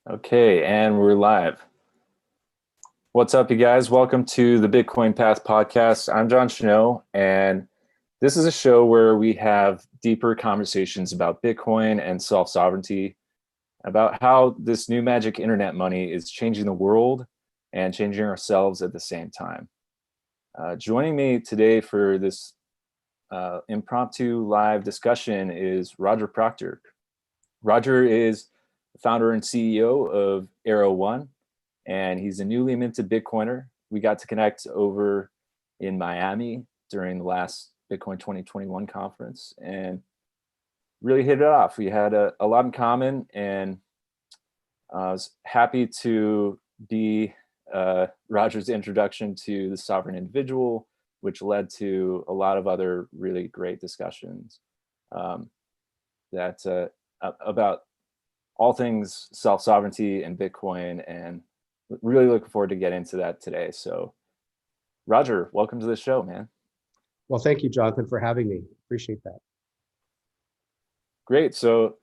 Okay, and we're live. What's up, you guys? Welcome to the Bitcoin Path podcast. I'm John Chenot, and this is a show where we have deeper conversations about Bitcoin and self-sovereignty, about how this new magic internet money is changing the world and changing ourselves at the same time. Joining me today for this impromptu live discussion is Roger Proctor. Roger is the founder and CEO of Arrow One, and he's a newly minted Bitcoiner. We got to connect over in Miami during the last Bitcoin 2021 conference and really hit it off. We had a lot in common, and I was happy to be Roger's introduction to the sovereign individual, which led to a lot of other really great discussions about all things self-sovereignty and Bitcoin, and really looking forward to get into that today. So Roger, welcome to the show, man. Well, thank you, Jonathan, for having me. Appreciate that. Great. So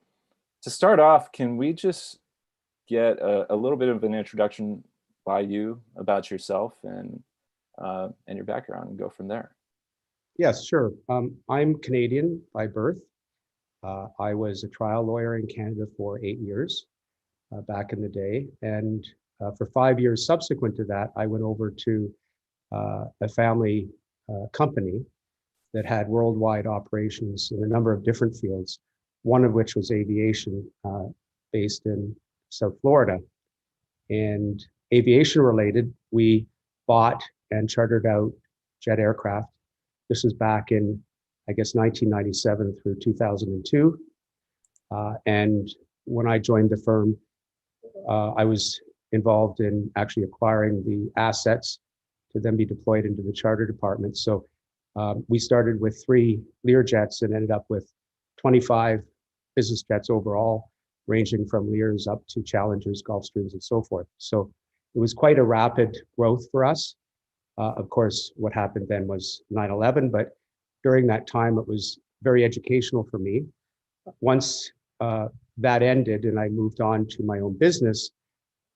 to start off, can we just get a little bit of an introduction by you about yourself and your background and go from there? Yes, sure. I'm Canadian by birth. I was a trial lawyer in Canada for 8 years back in the day. And for 5 years subsequent to that, I went over to a family company that had worldwide operations in a number of different fields, one of which was aviation based in South Florida. And aviation related, we bought and chartered out jet aircraft. This was back in, I guess, 1997 through 2002. And when I joined the firm, I was involved in actually acquiring the assets to then be deployed into the charter department. So we started with 3 Learjets and ended up with 25 business jets overall, ranging from Lears up to Challengers, Gulfstreams, and so forth. So it was quite a rapid growth for us. Of course, what happened then was 9/11, but during that time, it was very educational for me. Once that ended and I moved on to my own business,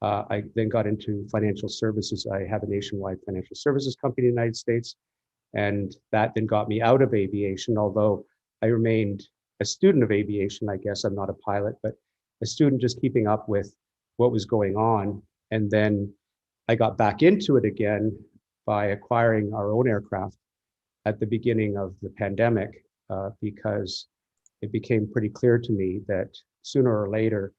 I then got into financial services. I have a nationwide financial services company in the United States, and that then got me out of aviation, although I remained a student of aviation. I guess I'm not a pilot, but a student just keeping up with what was going on. And then I got back into it again by acquiring our own aircraft at the beginning of the pandemic, because it became pretty clear to me that sooner or later,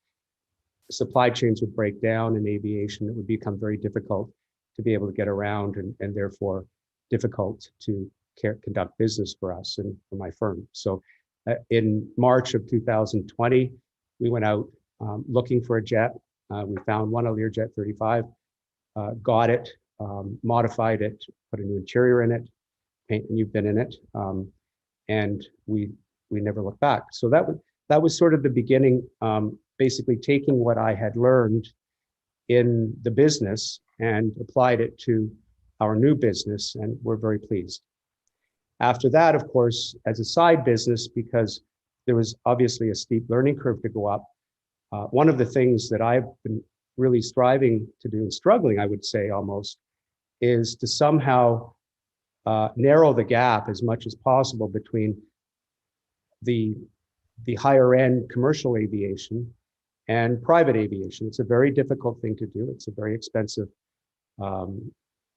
supply chains would break down in aviation. It would become very difficult to be able to get around, and therefore difficult to conduct business for us and for my firm. So in March of 2020, we went out looking for a jet. We found one, a Learjet 35, got it, modified it, put a new interior in it, paint and you've been in it, and we never looked back. So that was sort of the beginning, basically taking what I had learned in the business and applied it to our new business, and we're very pleased. After that, of course, as a side business, because there was obviously a steep learning curve to go up, one of the things that I've been really striving to do, and struggling, I would say almost, is to somehow narrow the gap as much as possible between the higher end commercial aviation and private aviation. It's a very difficult thing to do. It's a very expensive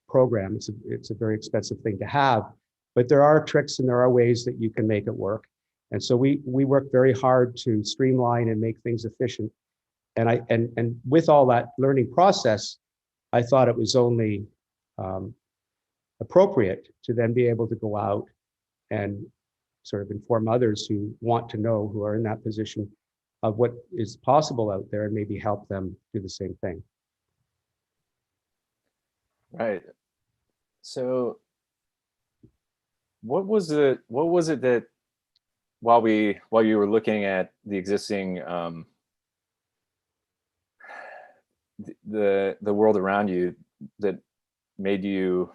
program. It's a very expensive thing to have, but there are tricks and there are ways that you can make it work. And so we work very hard to streamline and make things efficient. And with all that learning process, I thought it was only appropriate to then be able to go out and sort of inform others who want to know, who are in that position, of what is possible out there, and maybe help them do the same thing. Right. So what was it that while you were looking at the existing the world around you that made you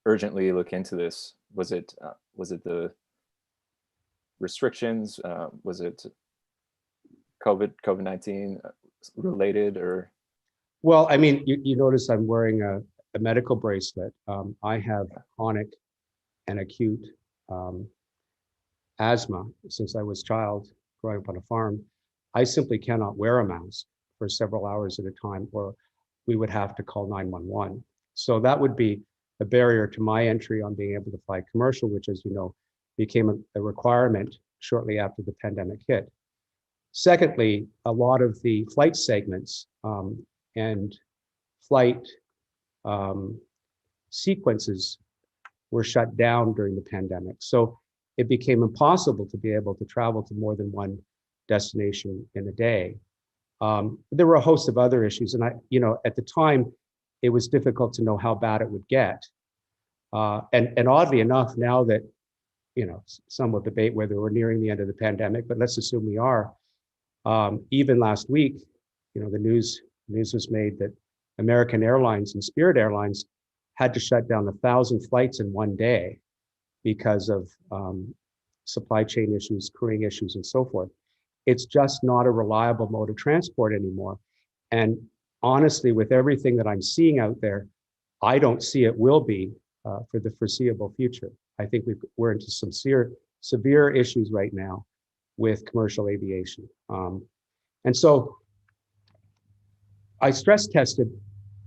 urgently look into this? Was it the restrictions? Was it COVID-19? related or? Well, I mean, you notice I'm wearing a medical bracelet. I have chronic and acute asthma since I was a child growing up on a farm. I simply cannot wear a mask for several hours at a time, or we would have to call 911. So that would be a barrier to my entry on being able to fly commercial, which, as you know, became a requirement shortly after the pandemic hit. Secondly, a lot of the flight segments and flight sequences were shut down during the pandemic. So it became impossible to be able to travel to more than one destination in a day. There were a host of other issues. And at the time, it was difficult to know how bad it would get. And oddly enough, now that, some will debate whether we're nearing the end of the pandemic, but let's assume we are. Even last week, the news was made that American Airlines and Spirit Airlines had to shut down 1,000 flights in one day because of supply chain issues, crewing issues, and so forth. It's just not a reliable mode of transport anymore. And honestly, with everything that I'm seeing out there, I don't see it will be for the foreseeable future. I think we're into some severe issues right now with commercial aviation. And so I stress tested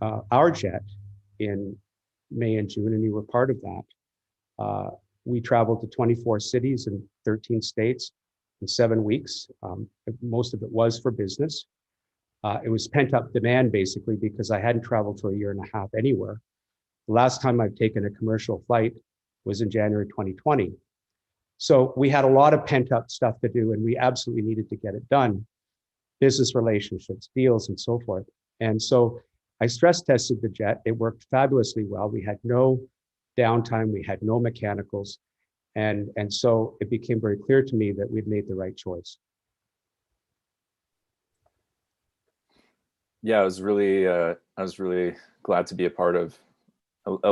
our jet in May and June, and you were part of that. We traveled to 24 cities in 13 states in 7 weeks. Most of it was for business. It was pent-up demand, basically, because I hadn't traveled for a year and a half anywhere. The last time I've taken a commercial flight was in January 2020. So we had a lot of pent-up stuff to do, and we absolutely needed to get it done. Business relationships, deals, and so forth. And so I stress tested the jet. It worked fabulously well. We had no downtime. We had no mechanicals. And so it became very clear to me that we'd made the right choice. Yeah, I was really glad to be a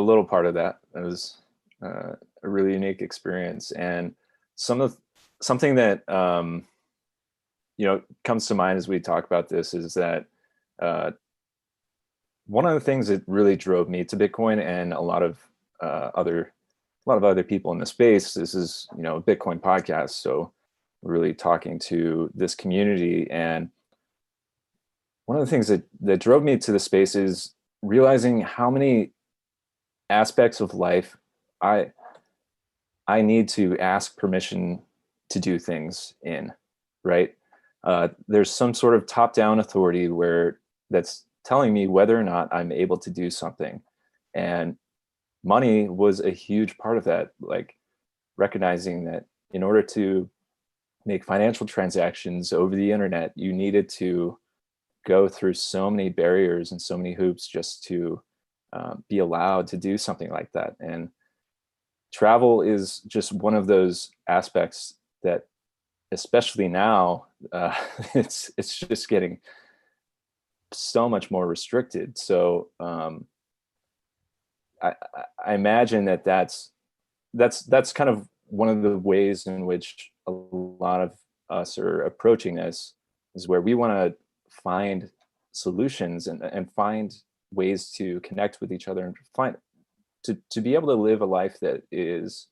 little part of that. It was a really unique experience, and something that comes to mind as we talk about this is that one of the things that really drove me to Bitcoin and a lot of other people in the space. This is a Bitcoin podcast, so we're really talking to this community. And one of the things that drove me to the space is realizing how many aspects of life I need to ask permission to do things in, right? There's some sort of top-down authority that's telling me whether or not I'm able to do something. And money was a huge part of that, like recognizing that in order to make financial transactions over the internet, you needed to go through so many barriers and so many hoops just to be allowed to do something like that. And travel is just one of those aspects that, especially now, it's just getting so much more restricted. So I imagine that's kind of one of the ways in which a lot of us are approaching this, is where we want to find solutions and find ways to connect with each other and find to be able to live a life that is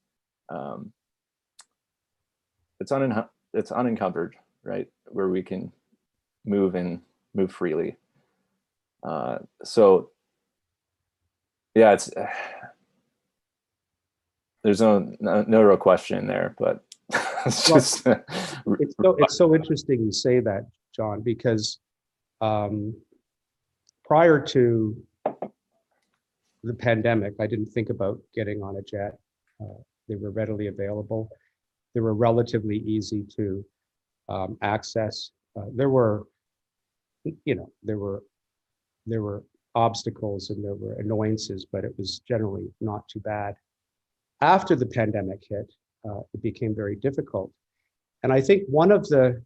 it's unencumbered, right? Where we can move freely. So yeah, there's no real question there, but it's just it's so interesting you say that, John, because prior to the pandemic, I didn't think about getting on a jet. They were readily available. They were relatively easy to access. There were obstacles and there were annoyances, but it was generally not too bad. After the pandemic hit, it became very difficult. And I think one of the,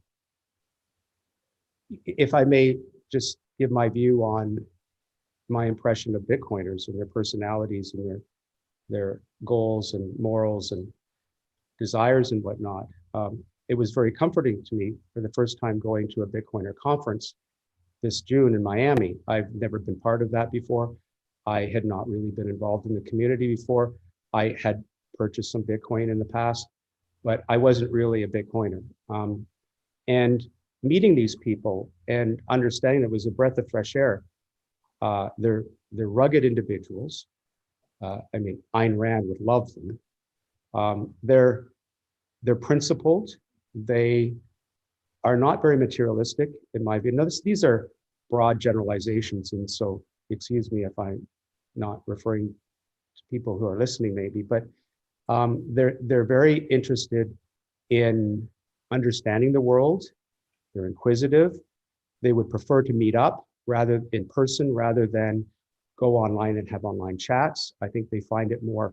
if I may just give my view on my impression of Bitcoiners and their personalities and their goals and morals and desires and whatnot, it was very comforting to me for the first time going to a Bitcoiner conference this June in Miami. I've never been part of that before. I had not really been involved in the community before. I had purchased some Bitcoin in the past, but I wasn't really a Bitcoiner. And meeting these people and understanding it was a breath of fresh air. They're rugged individuals. I mean, Ayn Rand would love them. They're principled. They are not very materialistic, in my view. Notice these are broad generalizations, and so excuse me if I'm not referring to people who are listening, maybe, but they're very interested in understanding the world. They're inquisitive. They would prefer to meet up rather in person rather than go online and have online chats. I think they find it more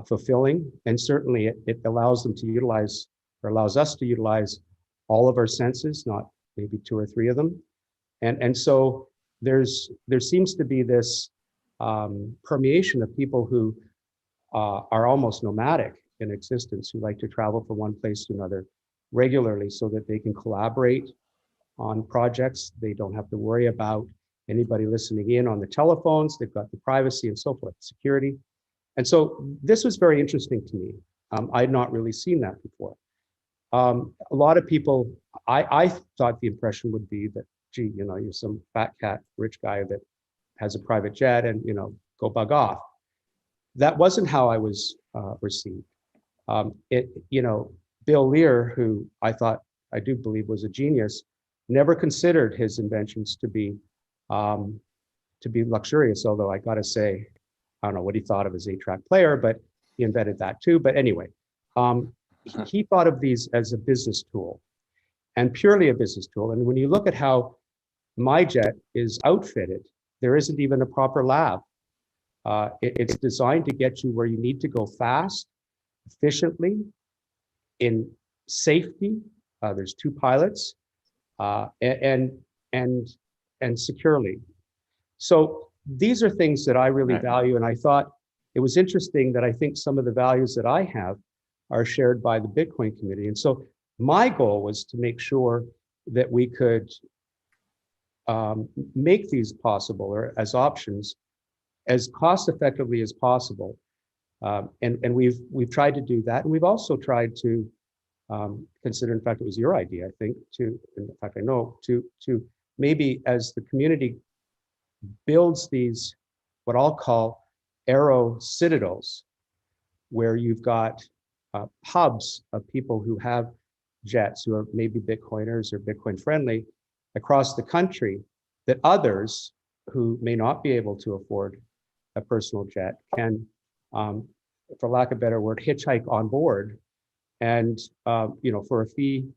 fulfilling, and certainly it allows them to utilize, or allows us to utilize, all of our senses, not maybe two or three of them. And so there seems to be this permeation of people who are almost nomadic in existence, who like to travel from one place to another regularly so that they can collaborate on projects. They don't have to worry about anybody listening in on the telephones. They've got the privacy and so forth, security. And so this was very interesting to me. I had not really seen that before. A lot of people, I thought the impression would be that, gee, you know, you're some fat cat, rich guy that has a private jet and, you know, go bug off. That wasn't how I was received. You know, Bill Lear, who I do believe was a genius, never considered his inventions to be luxurious. Although I got to say, I don't know what he thought of his 8-track player, but he invented that too. But anyway, he thought of these as a business tool, and purely a business tool. And when you look at how my jet is outfitted, there isn't even a proper lab. It's designed to get you where you need to go fast, efficiently, in safety. There's 2 pilots, and securely. So these are things that I really value, and I thought it was interesting that I think some of the values that I have are shared by the Bitcoin community. And so my goal was to make sure that we could make these possible, or as options, as cost effectively as possible. And we've tried to do that. And we've also tried to consider, in fact, it was your idea, I think, in fact, I know, to maybe as the community builds these, what I'll call aero citadels, where you've got hubs of people who have jets, who are maybe Bitcoiners or Bitcoin friendly across the country, that others who may not be able to afford a personal jet can, for lack of a better word, hitchhike on board, and you know, for a fee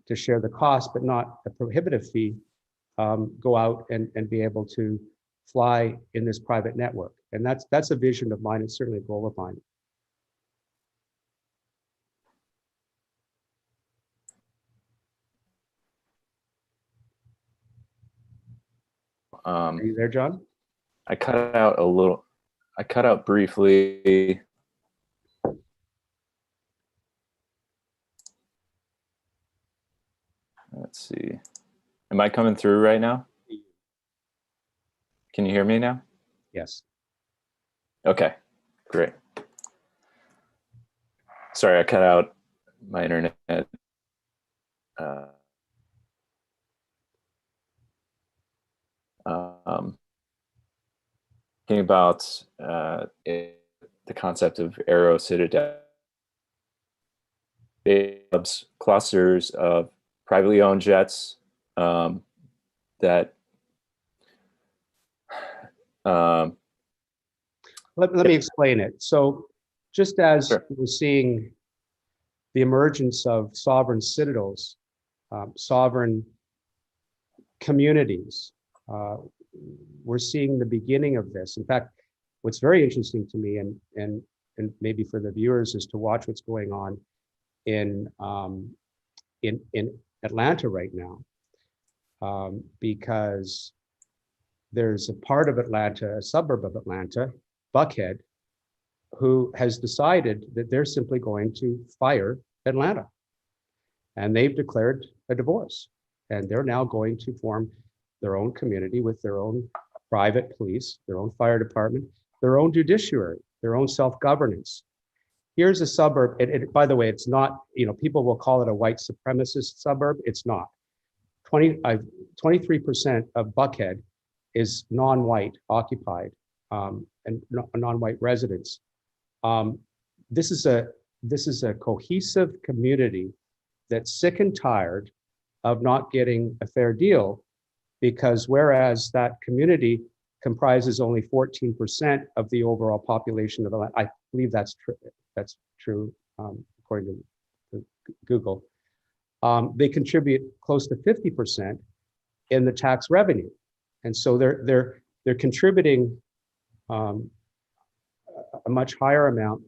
to share the cost, but not a prohibitive fee, go out and be able to fly in this private network. And that's a vision of mine. It's certainly a goal of mine. Are you there, John? I cut out a little. I cut out briefly. Let's see. Am I coming through right now? Can you hear me now? Yes. Okay, great. Sorry, I cut out my internet. Thinking about the concept of aero citadel, clusters of privately owned jets that Let me explain it. So just as Sure. we're seeing the emergence of sovereign citadels, sovereign communities, we're seeing the beginning of this. In fact, what's very interesting to me, and maybe for the viewers, is to watch what's going on in Atlanta right now, because there's a part of Atlanta, a suburb of Atlanta, Buckhead, who has decided that they're simply going to fire Atlanta. And they've declared a divorce. And they're now going to form their own community with their own private police, their own fire department, their own judiciary, their own self-governance. Here's a suburb, and by the way, it's not, people will call it a white supremacist suburb. It's not. 23% of Buckhead is non-white occupied and non-white residents. This is a cohesive community that's sick and tired of not getting a fair deal, because whereas that community comprises only 14% of the overall population of the land, I believe that's true. That's true according to Google. They contribute close to 50% in the tax revenue, and so they're contributing a much higher amount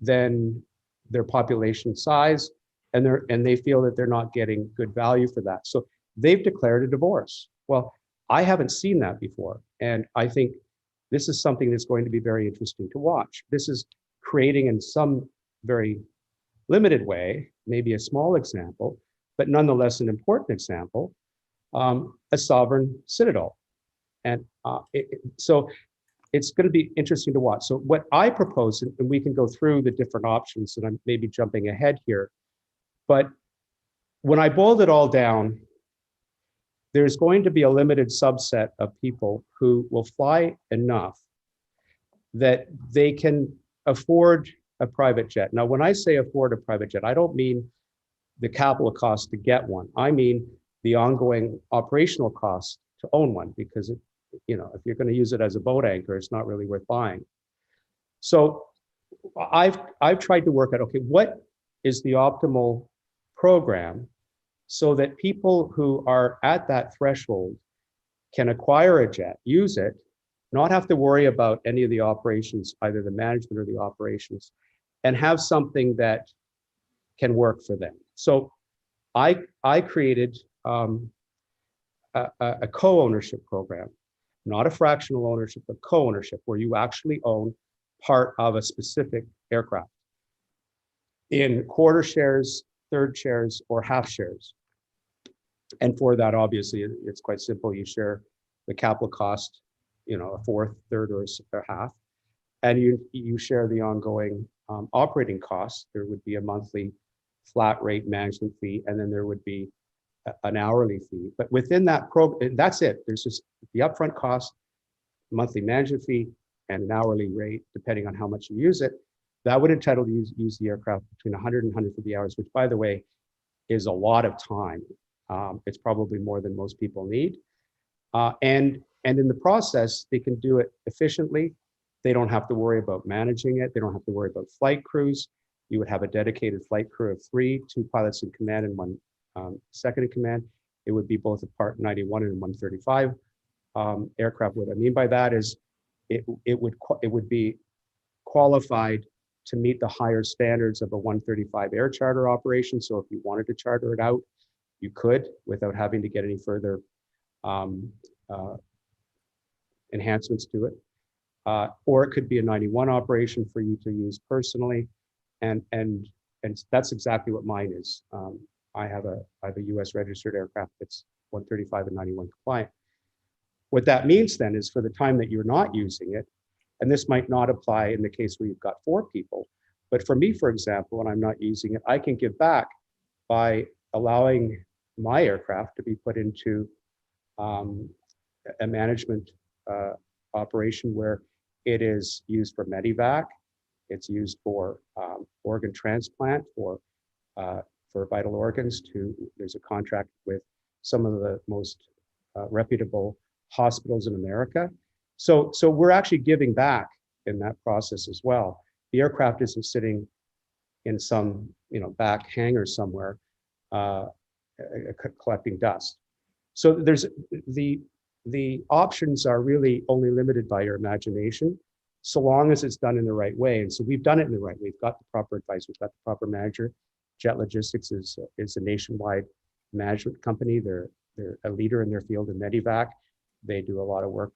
than their population size, and they feel that they're not getting good value for that. So they've declared a divorce. Well, I haven't seen that before, and I think this is something that's going to be very interesting to watch. This is creating, in some very limited way, maybe a small example, but nonetheless an important example, a sovereign citadel. And so it's going to be interesting to watch. So what I propose, and we can go through the different options, and I'm maybe jumping ahead here, but when I boiled it all down, there's going to be a limited subset of people who will fly enough that they can afford a private jet. Now, when I say afford a private jet, I don't mean the capital cost to get one. I mean the ongoing operational cost to own one, because if you're going to use it as a boat anchor, it's not really worth buying. So I've tried to work out, okay, what is the optimal program so that people who are at that threshold can acquire a jet, use it, not have to worry about any of the operations, either the management or the operations, and have something that can work for them. So I created a co-ownership program, not a fractional ownership, but co-ownership, where you actually own part of a specific aircraft in quarter shares, third shares, or half shares. And for that, obviously, it's quite simple. You share the capital cost, a fourth, third, or half, and you share the ongoing operating costs. There would be a monthly flat rate management fee, and then there would be an hourly fee. But within that program, that's it. There's just the upfront cost, monthly management fee, and an hourly rate, depending on how much you use it. That would entitle you to use the aircraft between 100 and 150 hours, which, by the way, is a lot of time. It's probably more than most people need. And in the process, they can do it efficiently. They don't have to worry about managing it. They don't have to worry about flight crews. You would have a dedicated flight crew of 3, 2 pilots in command and 1 second in command. It would be both a Part 91 and 135 aircraft. What I mean by that is it would be qualified to meet the higher standards of a 135 air charter operation. So if you wanted to charter it out, you could, without having to get any further enhancements to it. Or it could be a 91 operation for you to use personally. And that's exactly what mine is. I have a US registered aircraft that's 135 and 91 compliant. What that means then is, for the time that you're not using it, and this might not apply in the case where you've got 4 people, but for me, for example, when I'm not using it, I can give back by allowing my aircraft to be put into a management operation where it is used for medevac, it's used for organ transplant, for vital organs. There's a contract with some of the most reputable hospitals in America. So we're actually giving back in that process as well. The aircraft isn't sitting in some back hangar somewhere collecting dust. So there's the options are really only limited by your imagination, so long as it's done in the right way. And so we've done it in the right way. We've got the proper advice. We've got the proper manager. Jet Logistics is a nationwide management company. They're a leader in their field in medevac. They do a lot of work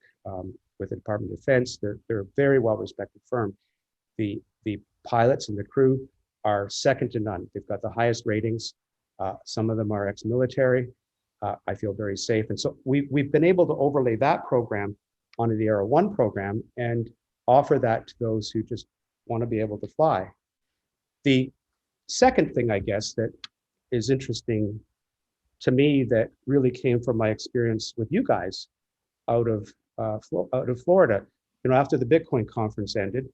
with the Department of Defense. They're a very well-respected firm. The pilots and the crew are second to none. They've got the highest ratings. Some of them are ex-military. I feel very safe. And so we've been able to overlay that program onto the Aero One program and offer that to those who just want to be able to fly. The second thing, I guess, that is interesting to me that really came from my experience with you guys out of Florida. After the Bitcoin conference ended,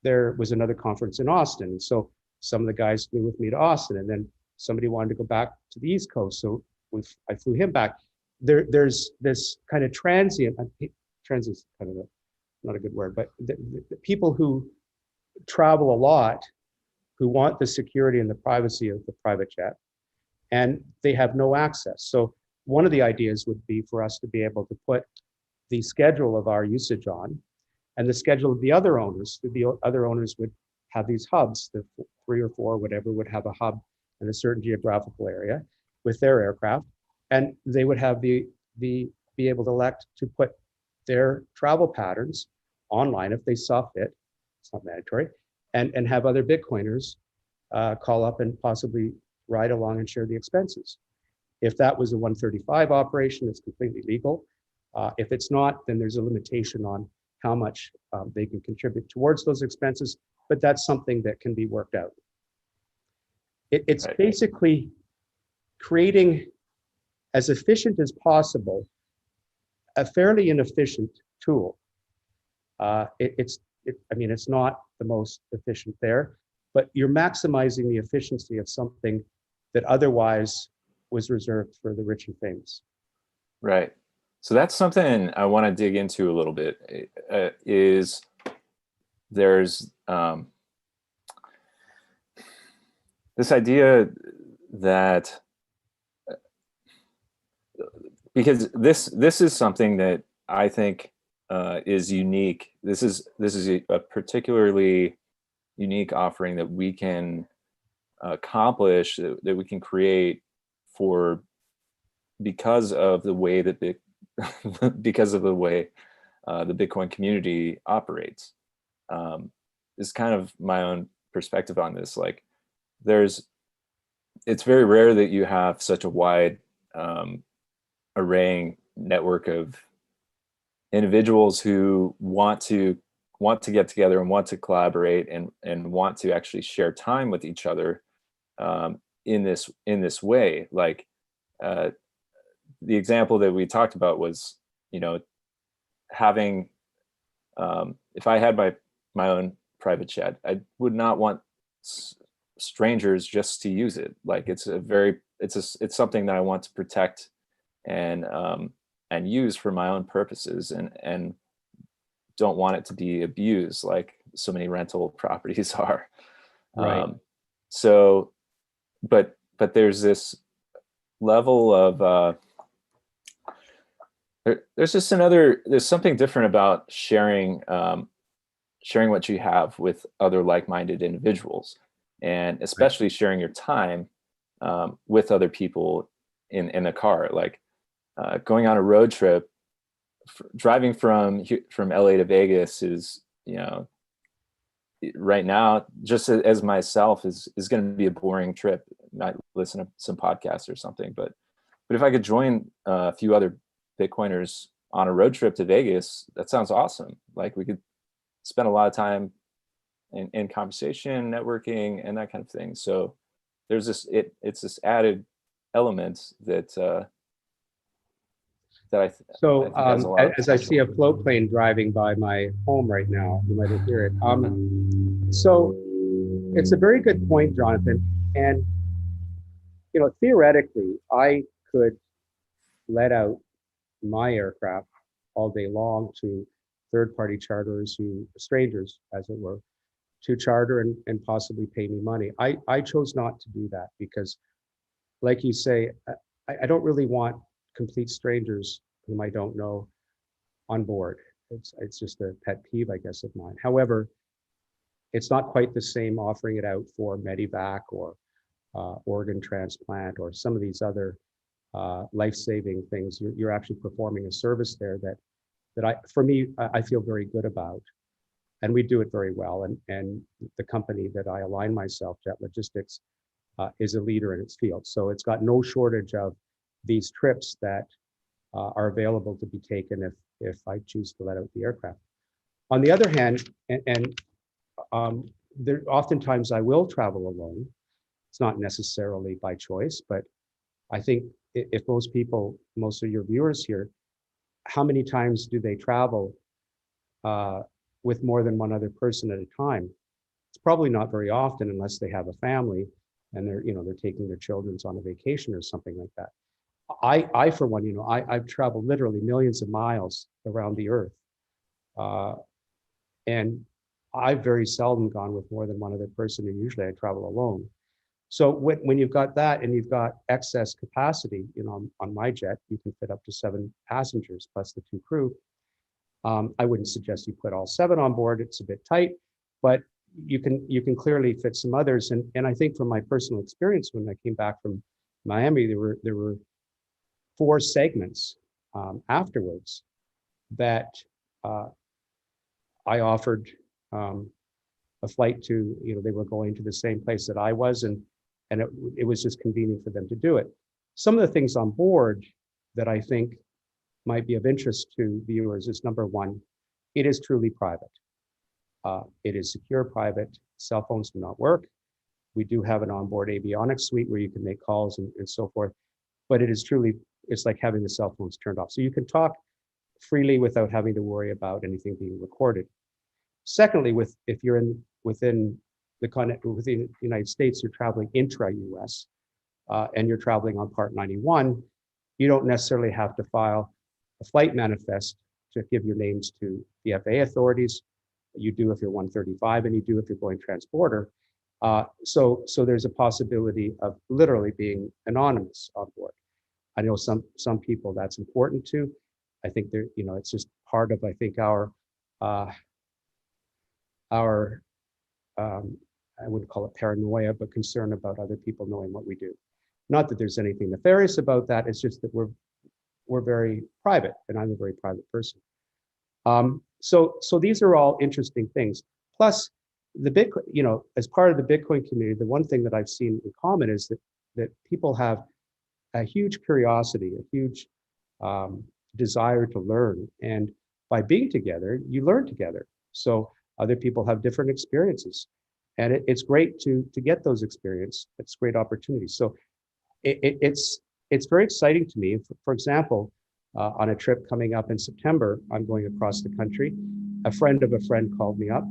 there was another conference in Austin. And so some of the guys flew with me to Austin, and then somebody wanted to go back to the East Coast. So I flew him back. There's this kind of transient is kind of not a good word, but the people who travel a lot, who want the security and the privacy of the private jet, and they have no access. So one of the ideas would be for us to be able to put the schedule of our usage on, and the schedule of the other owners. The other owners would have these hubs, the 3 or 4, whatever, would have a hub in a certain geographical area with their aircraft, and they would have be able to elect to put their travel patterns online if they saw fit. It's not mandatory, and have other Bitcoiners call up and possibly ride along and share the expenses. If that was a 135 operation, it's completely legal. If it's not, then there's a limitation on how much they can contribute towards those expenses, but that's something that can be worked out. It's Right. basically creating as efficient as possible a fairly inefficient tool. It's not the most efficient there, but you're maximizing the efficiency of something that otherwise was reserved for the rich and famous. Right. So that's something I want to dig into a little bit. Is there's this idea that because this is something that I think is unique. This is a particularly unique offering that we can accomplish, that we can create because of the way that the Bitcoin community operates. Is kind of my own perspective on this. Like, it's very rare that you have such a wide arraying network of individuals who want to get together and want to collaborate and want to actually share time with each other in this way. Like the example that we talked about was, having if I had my own private jet, I would not want strangers just to use it. Like it's something that I want to protect and use for my own purposes, and don't want it to be abused like so many rental properties are. Right. But there's this level of there's something different about sharing what you have with other like-minded individuals, and especially sharing your time with other people in a car. Like going on a road trip, driving from LA to Vegas is, right now, just as myself, is going to be a boring trip. Might listen to some podcasts or something, but if I could join a few other Bitcoiners on a road trip to Vegas, that sounds awesome. Like we could spend a lot of time in conversation, networking, and that kind of thing. So there's it's this added element that I think has a lot of as I see a float plane driving by my home right now, you might hear it. So it's a very good point, Jonathan. And theoretically, I could let out my aircraft all day long to third-party charterers, strangers, as it were, to charter and possibly pay me money. I chose not to do that because, like you say, I don't really want complete strangers whom I don't know on board. It's just a pet peeve, I guess, of mine. However, it's not quite the same offering it out for Medivac or organ transplant or some of these other life-saving things. You're actually performing a service there that I feel very good about, and we do it very well. And the company that I align myself, Jet Logistics, is a leader in its field. So it's got no shortage of these trips that are available to be taken if I choose to let out the aircraft. On the other hand, there oftentimes I will travel alone. It's not necessarily by choice, but I think if most of your viewers here, how many times do they travel with more than one other person at a time? It's probably not very often unless they have a family and they're taking their children on a vacation or something like that. I for one, I've traveled literally millions of miles around the earth. And I've very seldom gone with more than one other person, and usually I travel alone. So when you've got that and you've got excess capacity, on my jet, you can fit up to 7 passengers plus the 2 crew. I wouldn't suggest you put all 7 on board. It's a bit tight, but you can clearly fit some others. And I think from my personal experience, when I came back from Miami, there were 4 segments afterwards that I offered a flight to. They were going to the same place that I was, and it was just convenient for them to do it. Some of the things on board that I think might be of interest to viewers is, number one, it is truly private. It is secure, private. Cell phones do not work. We do have an onboard avionics suite where you can make calls and so forth, but it's like having the cell phones turned off. So you can talk freely without having to worry about anything being recorded. Secondly, if you're within the United States, you're traveling intra-US, and you're traveling on Part 91, you don't necessarily have to file a flight manifest to give your names to the FAA authorities. You do if you're 135, and you do if you're going transborder. So there's a possibility of literally being anonymous on board. I know some people that's important to. I think it's just part of, I think, our I wouldn't call it paranoia, but concern about other people knowing what we do. Not that there's anything nefarious about that. It's just that we're very private, and I'm a very private person. So these are all interesting things. Plus, the Bitcoin, as part of the Bitcoin community, the one thing that I've seen in common is that people have a huge curiosity, a huge desire to learn, and by being together, you learn together. So other people have different experiences, and it's great to get those experiences. It's a great opportunity. So it's very exciting to me. For example, on a trip coming up in September, I'm going across the country. A friend of a friend called me up.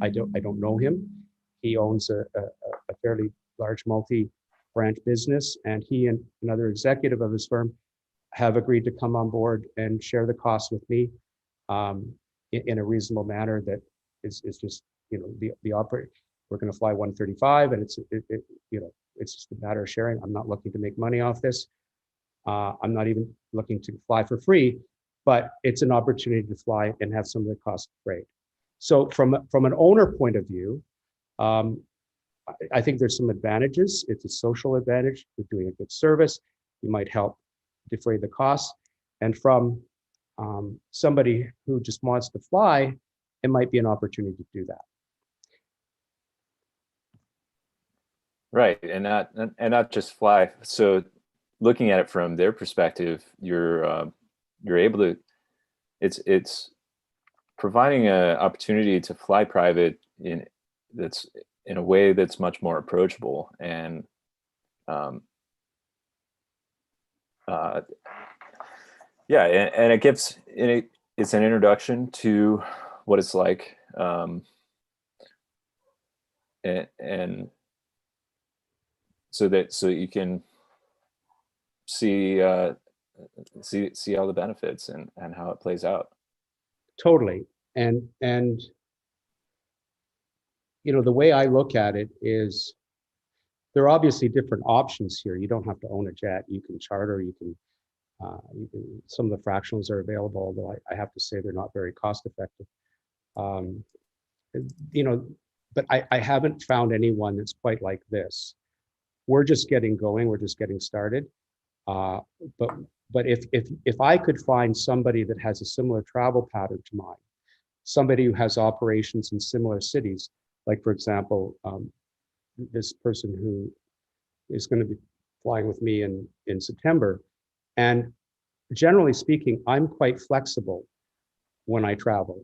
I don't know him. He owns a fairly large multi-branch business, and he and another executive of his firm have agreed to come on board and share the cost with me in a reasonable manner that is just, the operator. We're going to fly 135, and it's just a matter of sharing. I'm not looking to make money off this. I'm not even looking to fly for free, but it's an opportunity to fly and have some of the costs paid. So from an owner point of view, I think there's some advantages. It's a social advantage. You're doing a good service. You might help defray the costs. And from somebody who just wants to fly, it might be an opportunity to do that. Right, and not just fly. So looking at it from their perspective, you're able to. It's providing an opportunity to fly private in a way that's much more approachable, and yeah, and it gives it's an introduction to what it's like, and so you can see all the benefits and how it plays out. Totally. And the way I look at it is there are obviously different options here. You don't have to own a jet. You can charter, you can some of the fractionals are available, although I have to say they're not very cost effective. But I haven't found anyone that's quite like this. We're just getting going. We're just getting started. But if I could find somebody that has a similar travel pattern to mine, somebody who has operations in similar cities, like for example, this person who is going to be flying with me in September, And generally speaking, I'm quite flexible when I travel.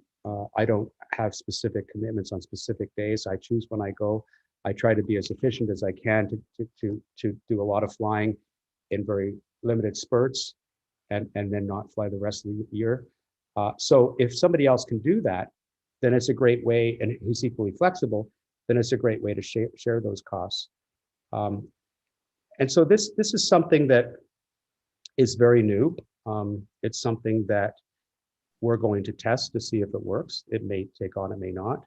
I don't have specific commitments on specific days. I choose when I go. I try to be as efficient as I can to do a lot of flying in very limited spurts and then not fly the rest of the year. So if somebody else can do that, then it's a great way, and who's equally flexible, then it's a great way to share those costs. And so this is something that is very new. It's something that we're going to test to see if it works. It may take on, it may not.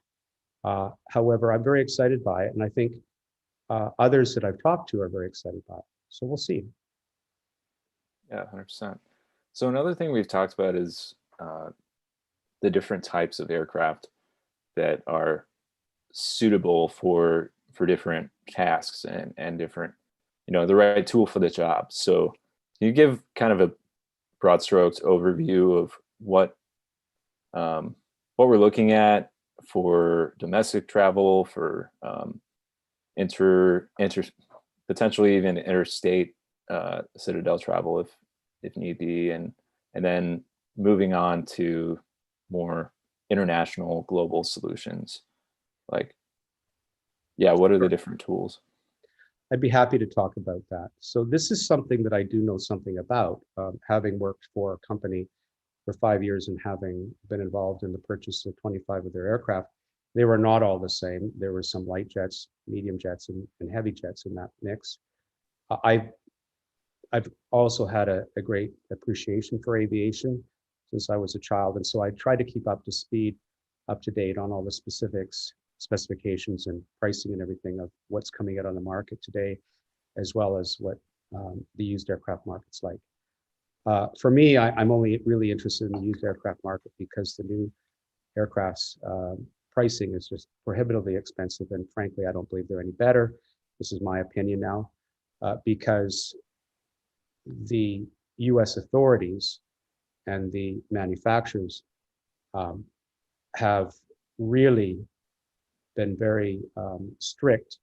However, I'm very excited by it, and I think others that I've talked to are very excited by it. So we'll see. Yeah, 100%. So another thing we've talked about is the different types of aircraft that are suitable for different tasks and different, the right tool for the job. So can you give kind of a broad strokes overview of what we're looking at for domestic travel, for potentially even interstate Citadel travel if need be, and then moving on to more international global solutions, like, yeah, what are the different tools? I'd be happy to talk about that. So this is something that I do know something about, having worked for a company for 5 years and having been involved in the purchase of 25 of their aircraft. They were not all the same. There were some light jets, medium jets, and heavy jets in that mix. I've also had a great appreciation for aviation since I was a child. And so I try to keep up to date on all the specifications and pricing and everything of what's coming out on the market today, as well as what the used aircraft market's like. For me, I'm only really interested in the used aircraft market because the new aircraft's pricing is just prohibitively expensive. And frankly, I don't believe they're any better. This is my opinion now, because the US authorities and the manufacturers have really been very strict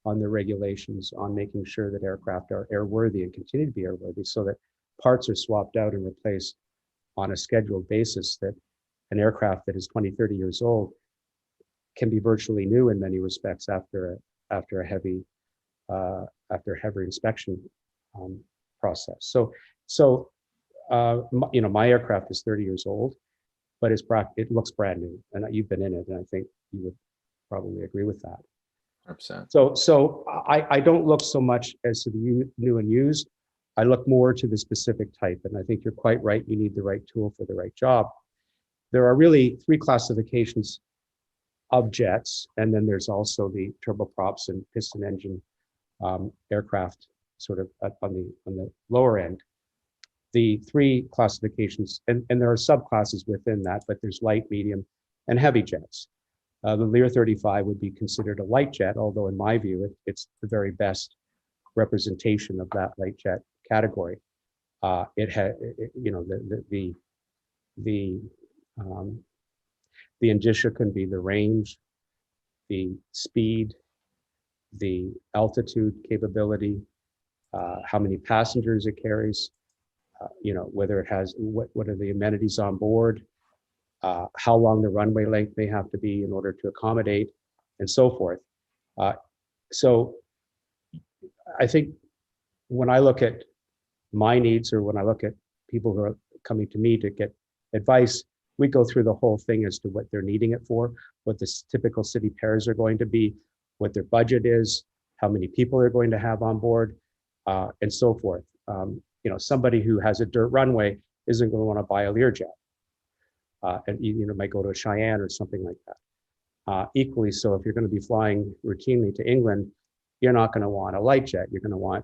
on the regulations on making sure that aircraft are airworthy and continue to be airworthy, so that parts are swapped out and replaced on a scheduled basis, that an aircraft that is 20, 30 years old can be virtually new in many respects after a heavy inspection process. So my aircraft is 30 years old, but it looks brand new, and you've been in it, and I think you would probably agree with that. 100%. So I don't look so much as to the new and used. I look more to the specific type, and I think you're quite right. You need the right tool for the right job. There are really 3 classifications of jets, and then there's also the turboprops and piston engine aircraft, sort of on the lower end. The 3 classifications, and there are subclasses within that, but there's light, medium, and heavy jets. The Lear 35 would be considered a light jet, although in my view, it's the very best representation of that light jet category. It had, the indicia can be the range, the speed, the altitude capability, how many passengers it carries, whether it has, what are the amenities on board, how long the runway length may have to be in order to accommodate, and so forth. So I think when I look at my needs, or when I look at people who are coming to me to get advice, we go through the whole thing as to what they're needing it for, what the typical city pairs are going to be, what their budget is, how many people they're going to have on board, and so forth. Somebody who has a dirt runway isn't going to want to buy a Learjet, and might go to a Cheyenne or something like that. Equally so, if you're going to be flying routinely to England, you're not going to want a light jet. You're going to want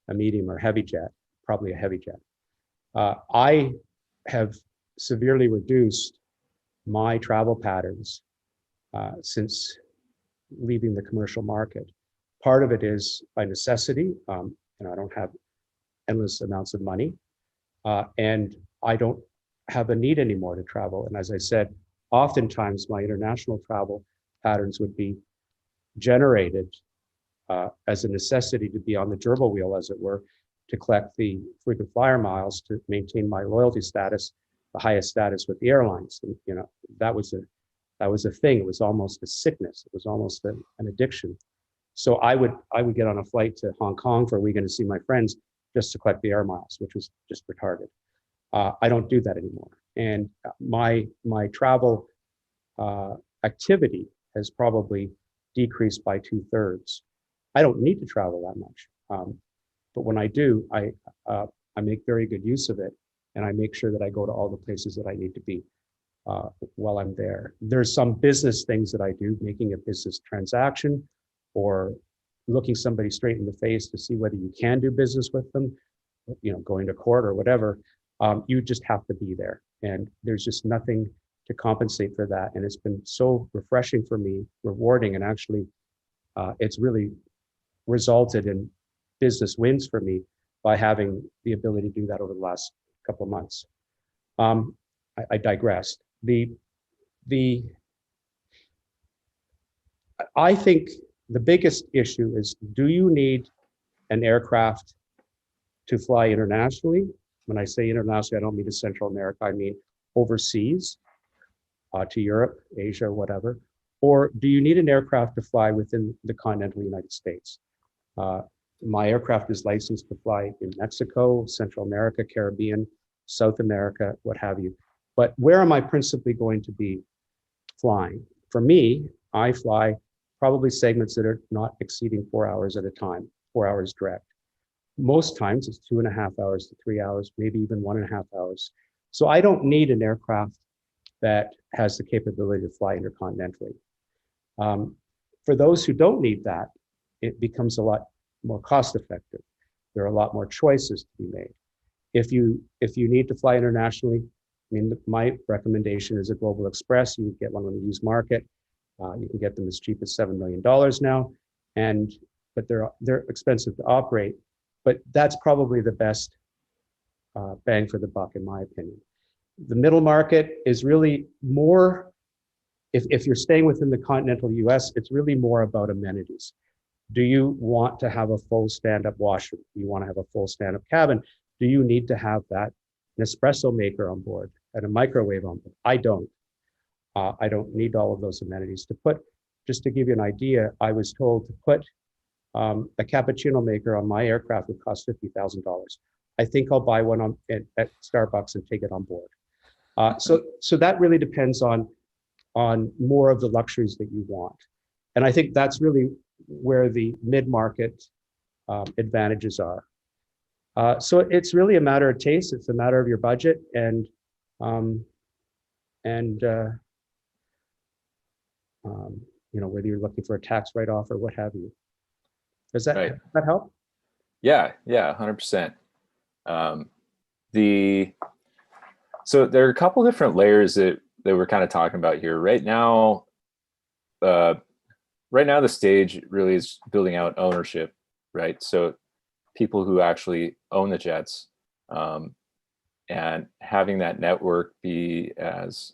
a medium or heavy jet, probably a heavy jet. I have severely reduced my travel patterns since leaving the commercial market. Part of it is by necessity. I don't have endless amounts of money, and I don't have a need anymore to travel. And as I said, oftentimes my international travel patterns would be generated as a necessity to be on the gerbil wheel, as it were, to collect the frequent flyer miles to maintain my loyalty status, the highest status with the airlines. And that was a thing. It was almost a sickness. It was almost an addiction. So I would get on a flight to Hong Kong for a weekend to see my friends just to collect the air miles, which was just retarded. I don't do that anymore. And my travel activity has probably decreased by 2/3. I don't need to travel that much. But when I do, I make very good use of it. And I make sure that I go to all the places that I need to be while I'm there. There's some business things that I do, making a business transaction or looking somebody straight in the face to see whether you can do business with them, going to court or whatever. You just have to be there. And there's just nothing to compensate for that. And it's been so refreshing for me, rewarding, and actually it's really resulted in business wins for me by having the ability to do that over the last couple of months. I digressed. I think the biggest issue is, do you need an aircraft to fly internationally? When I say internationally, I don't mean to Central America, I mean overseas, to Europe, Asia, whatever. Or do you need an aircraft to fly within the continental United States? My aircraft is licensed to fly in Mexico, Central America, Caribbean, South America, what have you. But where am I principally going to be flying? For me, I fly probably segments that are not exceeding 4 hours at a time, 4 hours direct. Most times it's 2.5 hours to 3 hours, maybe even 1.5 hours. So I don't need an aircraft that has the capability to fly intercontinentally. For those who don't need that, it becomes a lot more cost effective. There are a lot more choices to be made. If you need to fly internationally, my recommendation is a Global Express. You can get one on the used market. You can get them as cheap as $7 million now, but they're expensive to operate. But that's probably the best bang for the buck, in my opinion. The middle market is really more, if you're staying within the continental US, it's really more about amenities. Do you want to have a full stand-up washer? Do you want to have a full stand-up cabin? Do you need to have that Nespresso maker on board and a microwave on board? I don't. I don't need all of those amenities. Just to give you an idea, I was told to put a cappuccino maker on my aircraft would cost $50,000. I think I'll buy one at Starbucks and take it on board. So that really depends on more of the luxuries that you want. And I think that's really where the mid-market advantages are. So it's really a matter of taste. It's a matter of your budget and whether you're looking for a tax write-off or what have you. Does that, right. Does that help? Yeah, 100%. So there are a couple different layers that we're kind of talking about here. Right now, the stage really is building out ownership, right? So people who actually own the jets, and having that network be as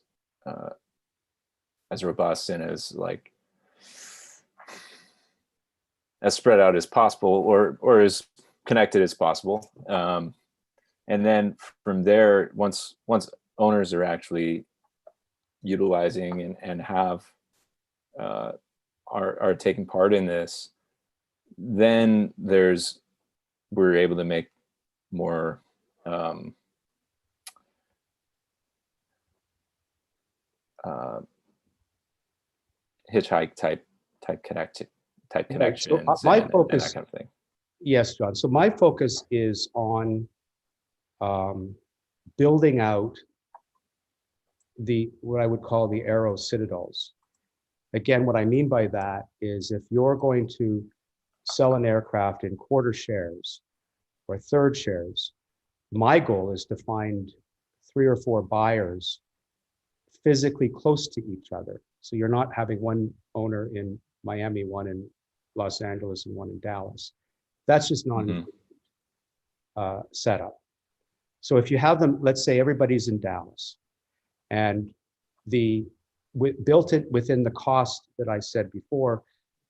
robust and as spread out as possible, or as connected as possible. And then from there, once owners are actually utilizing and have are taking part in this, then we're able to make more hitchhike type connections, my and focus, that kind of thing. Yes, John. So my focus is on building out what I would call the aero citadels. Again, what I mean by that is, if you're going to sell an aircraft in quarter shares or third shares, my goal is to find 3 or 4 buyers physically close to each other. So you're not having one owner in Miami, one in Los Angeles, and one in Dallas. That's just not an setup. So if you have them, let's say everybody's in Dallas, and built it within the cost that I said before,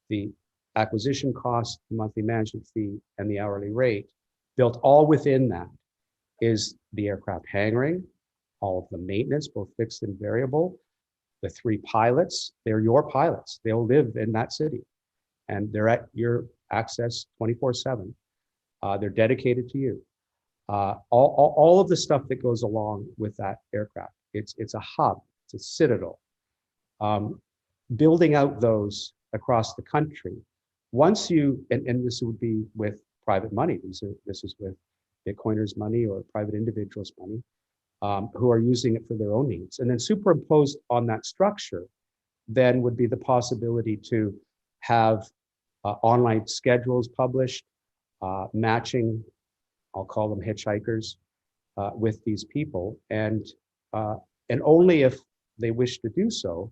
the acquisition cost, the monthly management fee, and the hourly rate, Built all within that is the aircraft hangaring, all of the maintenance, both fixed and variable, the 3 pilots, they're your pilots. They'll live in that city and they're at your access 24/7. They're dedicated to you. All of the stuff that goes along with that aircraft. It's a hub, it's a citadel. Building out those across the country. Once you, and this would be with private money, this is with Bitcoiners' money or private individuals' money, who are using it for their own needs. And then superimposed on that structure, then would be the possibility to have online schedules published, matching, I'll call them hitchhikers, with these people. And only if they wish to do so,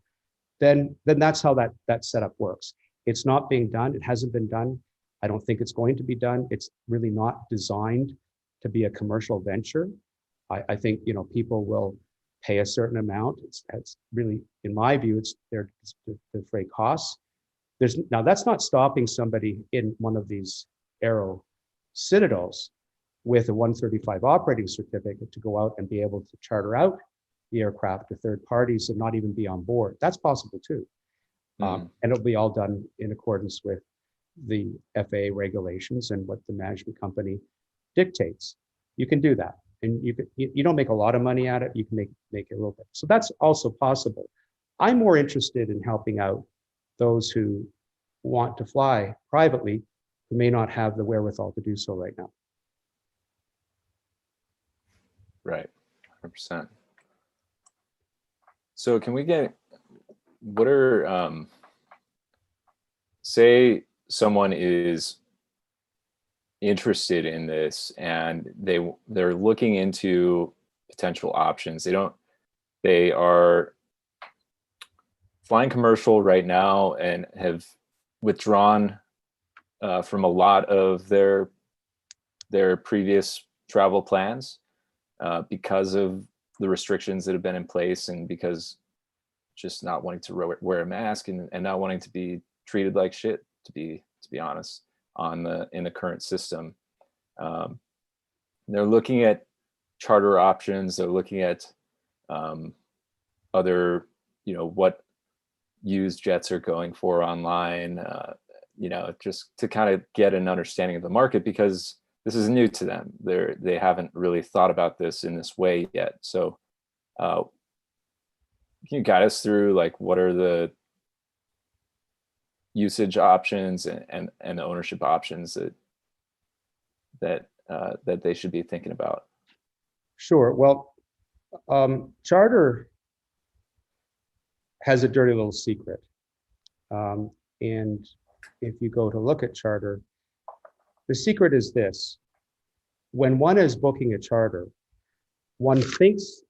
then that's how that setup works. It's not being done. It hasn't been done. I don't think it's going to be done. It's really not designed to be a commercial venture. I think, you know, people will pay a certain amount. It's really, in my view, it's there to defray costs. Now that's not stopping somebody in one of these aero citadels with a 135 operating certificate to go out and be able to charter out the aircraft to third parties and not even be on board. That's possible too. And it'll be all done in accordance with the FAA regulations and what the management company dictates. You can do that. And you don't make a lot of money at it. You can make it a little bit. So that's also possible. I'm more interested in helping out those who want to fly privately who may not have the wherewithal to do so right now. Right, 100%. So can we get, what are, say someone is interested in this and they're looking into potential options. They are flying commercial right now and have withdrawn from a lot of their previous travel plans because of the restrictions that have been in place, and because just not wanting to wear a mask and not wanting to be treated like shit, to be honest, in the current system. They're looking at charter options. They're looking at other, you know, what used jets are going for online, you know, just to kind of get an understanding of the market, because this is new to them. They haven't really thought about this in this way yet. So can you guide us through, like, what are the usage options and the ownership options that they should be thinking about? Sure. Well, charter has a dirty little secret. And if you go to look at charter, the secret is this: when one is booking a charter, one thinks,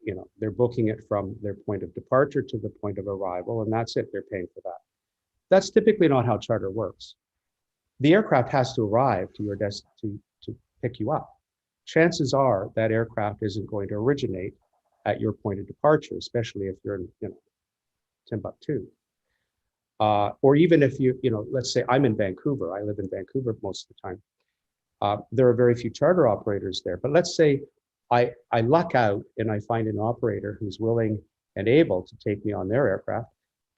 you know, they're booking it from their point of departure to the point of arrival, and that's it, they're paying for that. That's typically not how charter works. The aircraft has to arrive to your desk to pick you up. Chances are that aircraft isn't going to originate at your point of departure, especially if you're in, you know, Timbuktu. Or even if you know, let's say I'm in Vancouver, I live in Vancouver most of the time. There are very few charter operators there, but let's say I luck out and I find an operator who's willing and able to take me on their aircraft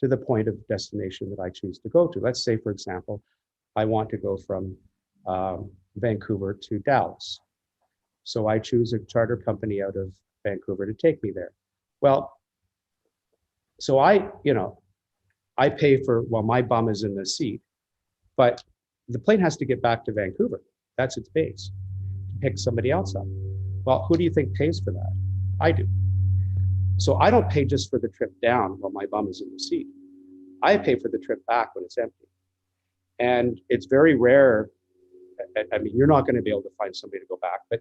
to the point of destination that I choose to go to. Let's say, for example, I want to go from Vancouver to Dallas. So I choose a charter company out of Vancouver to take me there. Well, so I pay for, well, my bum is in the seat, but the plane has to get back to Vancouver. That's its base, to pick somebody else up. Well, who do you think pays for that? I do. So I don't pay just for the trip down while my bum is in the seat. I pay for the trip back when it's empty. And it's very rare. I mean, you're not going to be able to find somebody to go back, but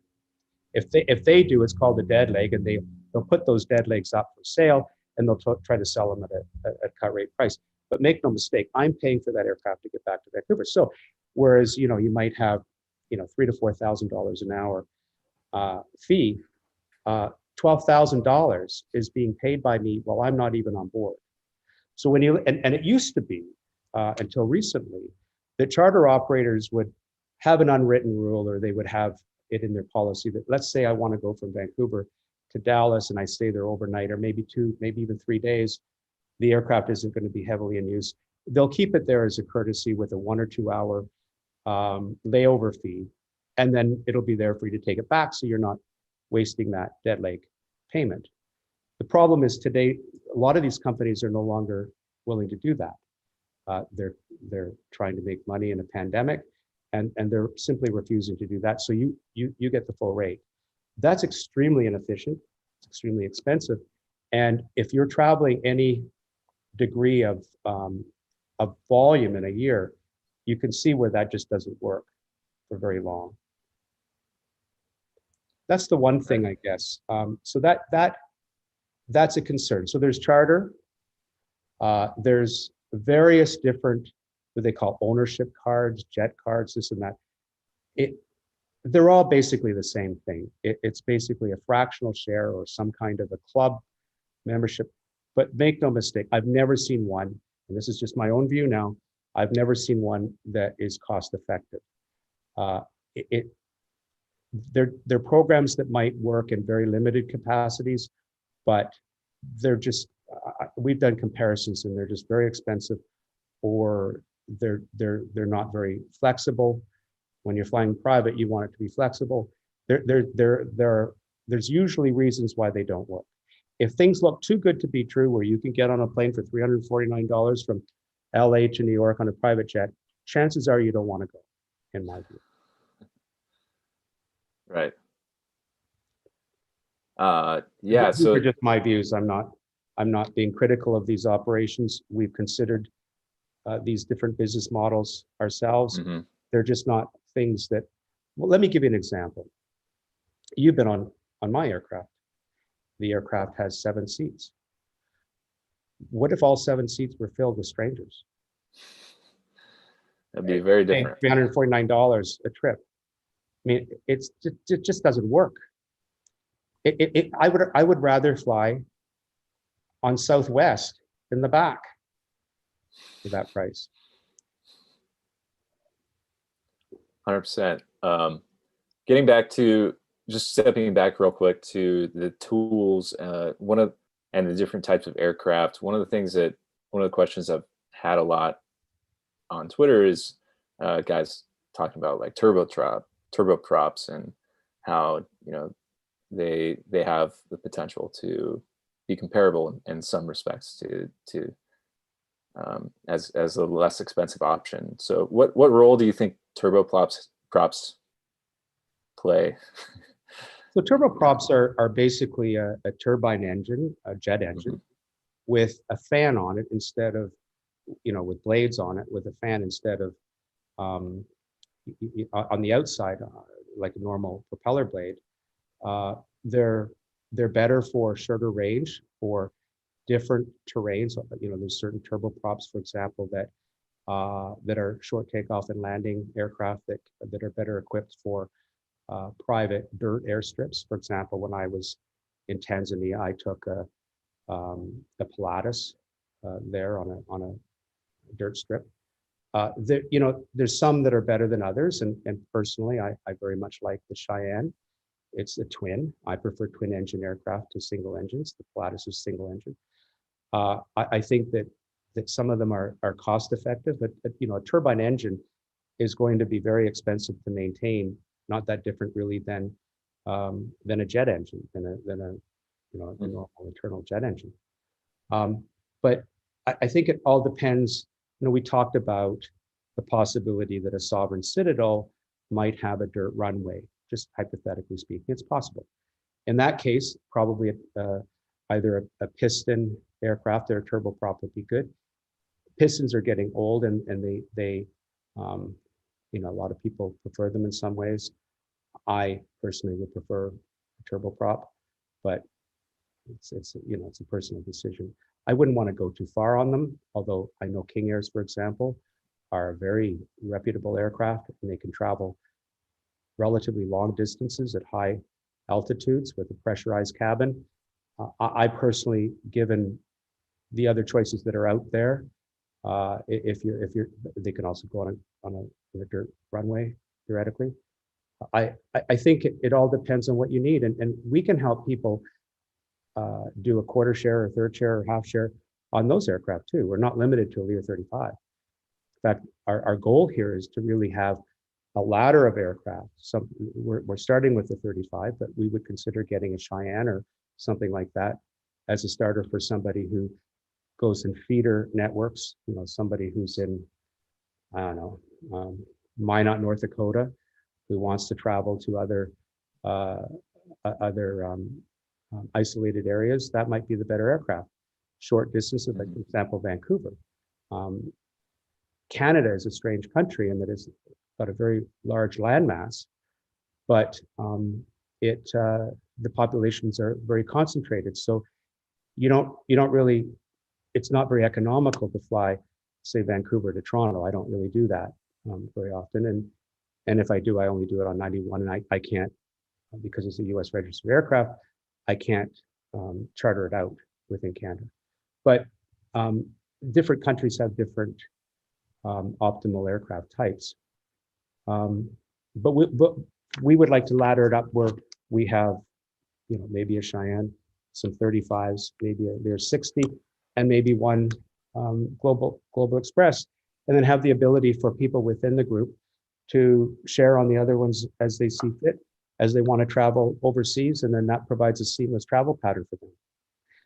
if they do, it's called a dead leg, and they'll put those dead legs up for sale, and they'll try to sell them at a cut rate price. But make no mistake, I'm paying for that aircraft to get back to Vancouver. So whereas, you know, you might have, you know, $3,000 to $4,000 an hour fee, $12,000 is being paid by me while I'm not even on board. So and it used to be until recently that charter operators would have an unwritten rule, or they would have it in their policy that, let's say I want to go from Vancouver to Dallas and I stay there overnight, or maybe 2, maybe even 3 days. The aircraft isn't going to be heavily in use. They'll keep it there as a courtesy with a 1 or 2 hour layover fee, and then it'll be there for you to take it back, so you're not wasting that dead leg payment. The problem is today, a lot of these companies are no longer willing to do that. They're trying to make money in a pandemic, and they're simply refusing to do that. So you get the full rate. That's extremely inefficient. It's extremely expensive, and if you're traveling any degree of volume in a year, you can see where that just doesn't work for very long. That's the one thing, I guess. So that's a concern. So there's charter. There's various different, what they call ownership cards, jet cards, this and that. They're all basically the same thing. It's basically a fractional share or some kind of a club membership. But make no mistake, I've never seen one, and this is just my own view now, I've never seen one that is cost effective. They're programs that might work in very limited capacities, but they're just, we've done comparisons and they're just very expensive, or they're not very flexible. When you're flying private, you want it to be flexible. There's usually reasons why they don't work. If things look too good to be true, where you can get on a plane for $349 from LA to New York on a private jet, chances are you don't want to go, in my view. Right. Yeah. These are just my views. I'm not being critical of these operations. We've considered these different business models ourselves. Mm-hmm. They're just not things that. Well, let me give you an example. You've been on my aircraft. The aircraft has 7 seats. What if all 7 seats were filled with strangers? That'd be very different. $349 a trip. I mean, it just doesn't work. I would rather fly on Southwest in the back for that price. 100%. Getting back to, just stepping back real quick to the tools, and the different types of aircraft. One of the questions I've had a lot on Twitter is guys talking about like turboprops and how, they have the potential to be comparable in some respects to as a less expensive option. So what role do you think turboprops play? So turboprops are basically a turbine engine, a jet engine, with a fan on it instead of, with blades on it, with a fan instead of on the outside, like a normal propeller blade. They're better for shorter range, for different terrains. There's certain turboprops, for example, that are short takeoff and landing aircraft that are better equipped for private dirt airstrips. For example, when I was in Tanzania, I took a Pilatus there on a dirt strip. There's some that are better than others, and personally, I very much like the Cheyenne. It's a twin. I prefer twin engine aircraft to single engines. The Pilatus is single engine. I think that some of them are cost effective, but a turbine engine is going to be very expensive to maintain. Not that different really than a jet engine, than a normal internal jet engine. But I think it all depends. We talked about the possibility that a sovereign Citadel might have a dirt runway, just hypothetically speaking. It's possible. In that case, probably either a piston aircraft or a turboprop would be good. Pistons are getting old, and they a lot of people prefer them in some ways. I personally would prefer a turboprop, but it's a personal decision. I wouldn't want to go too far on them, although I know King Airs, for example, are very reputable aircraft, and they can travel relatively long distances at high altitudes with a pressurized cabin. I personally, given the other choices that are out there, if you're, they can also go on a dirt runway, theoretically. I think it all depends on what you need, and we can help people do a quarter share or third share or half share on those aircraft too. We're not limited to a Lear 35. In fact, our goal here is to really have a ladder of aircraft. We're starting with the 35, but we would consider getting a Cheyenne or something like that as a starter for somebody who goes in feeder networks. You know, somebody who's in, I don't know, Minot, North Dakota, who wants to travel to other isolated areas. That might be the better aircraft. Short distances, like for example, Vancouver. Canada is a strange country in that it's got a very large landmass, but the populations are very concentrated. So you don't really, it's not very economical to fly, say, Vancouver to Toronto. I don't really do that very often. And if I do, I only do it on 91, and I can't, because it's a US registered aircraft, I can't charter it out within Canada. But different countries have different optimal aircraft types. But we would like to ladder it up where we have, you know, maybe a Cheyenne, some 35s, maybe there's 60, and maybe one Global Express, and then have the ability for people within the group to share on the other ones as they see fit, as they want to travel overseas, and then that provides a seamless travel pattern for them.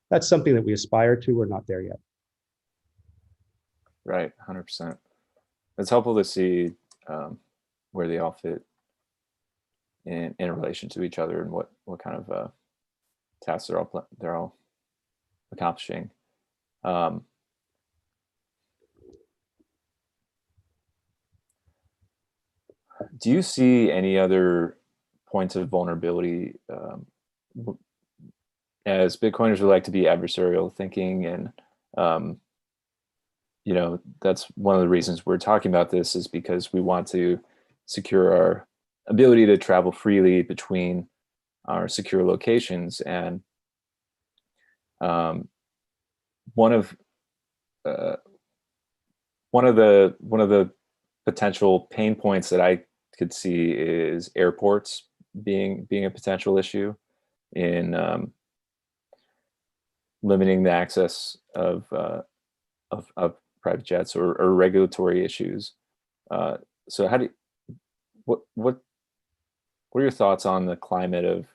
That's something that we aspire to. We're not there yet. Right, 100%. It's helpful to see where they all fit in relation to each other and what kind of tasks they're all accomplishing. Do you see any other points of vulnerability, as Bitcoiners would like to be adversarial thinking, and you know, that's one of the reasons we're talking about this, is because we want to secure our ability to travel freely between our secure locations. And one of the potential pain points that I could see is airports being a potential issue in limiting the access of private jets, or regulatory issues. So how do you, what are your thoughts on the climate of